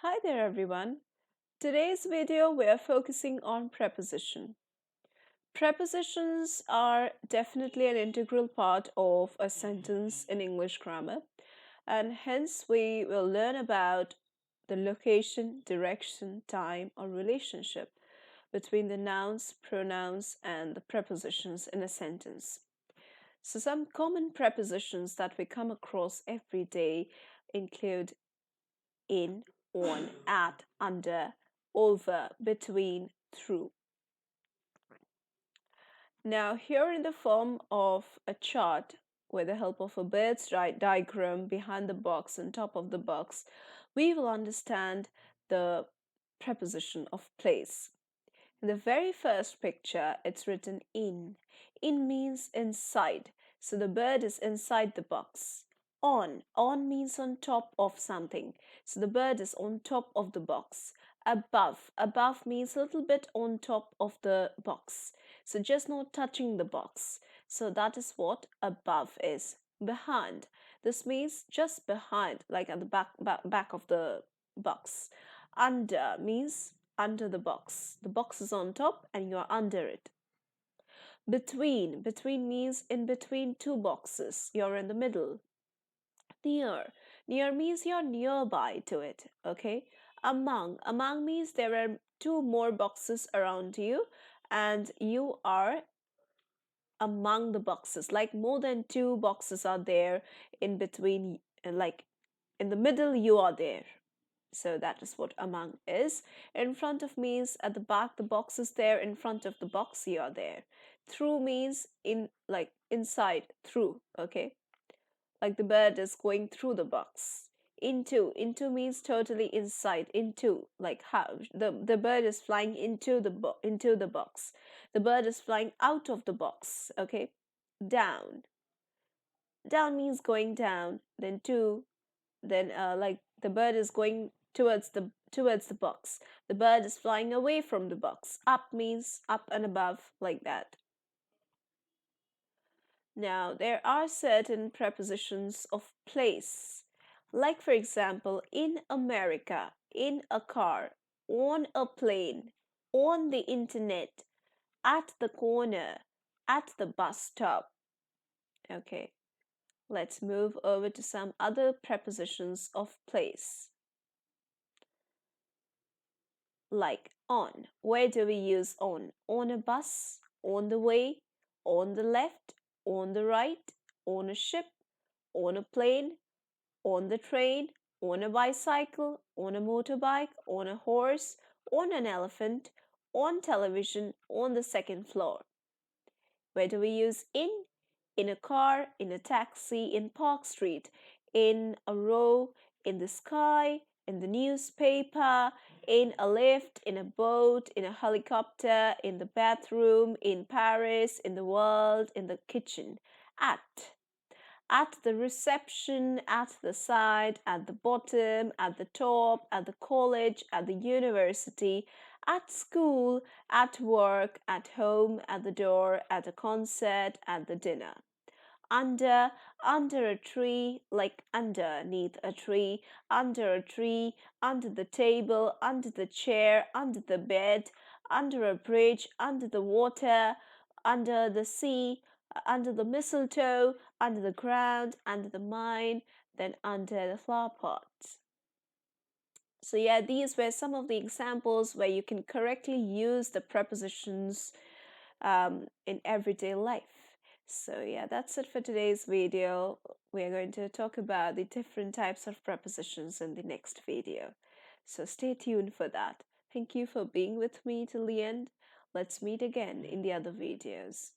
Hi there everyone. Today's video we are focusing on preposition. Prepositions are definitely an integral part of a sentence in English grammar, and hence we will learn about the location, direction, time or relationship between the nouns, pronouns and the prepositions in a sentence. So some common prepositions that we come across every day include in, on, at, under, over, between, through. Now, here in the form of a chart with the help of a bird's diagram behind the box and top of the box, we will understand the preposition of place. In the very first picture, it's written in. In means inside, so the bird is inside the box. On means on top of something, so the bird is on top of the box. Above means a little bit on top of the box, so just not touching the box. So that is what above is. Behind, this means just behind, like at the back of the box. Under means under the box. The box is on top and you are under it. Between means in between two boxes. You're in the middle. Near means you're nearby to it. Okay. Among means there are two more boxes around you and you are among the boxes. Like more than two boxes are there in between, like in the middle you are there. So that is what among is. In front of means at the back the box is there, in front of the box you are there. Through means in, like inside, through. Okay, like the bird is going through the box. Into means totally inside, into, like how the bird is flying into the box. The bird is flying out of the box. Okay. Down means going down. Then like the bird is going towards the box. The bird is flying away from the box. Up means up and above, like that. Now there are certain prepositions of place, like for example in America, in a car, on a plane, on the internet, at the corner, at the bus stop. Okay, let's move over to some other prepositions of place. Like on. Where do we use on? On a bus, on the way, on the left, on the right, on a ship, on a plane, on the train, on a bicycle, on a motorbike, on a horse, on an elephant, on television, on the second floor. Where do we use in? In a car, in a taxi, in Park Street, in a row, in the sky, in the newspaper, in a lift, in a boat, in a helicopter, in the bathroom, in Paris, in the world, in the kitchen. At the reception, at the side, at the bottom, at the top, at the college, at the university, at school, at work, at home, at the door, at a concert, at the dinner. Under a tree, like underneath a tree, under the table, under the chair, under the bed, under a bridge, under the water, under the sea, under the mistletoe, under the ground, under the mine, then under the flower pot. So yeah, these were some of the examples where you can correctly use the prepositions in everyday life. So yeah, that's it for today's video. We are going to talk about the different types of prepositions in the next video. So stay tuned for that. Thank you for being with me till the end. Let's meet again in the other videos.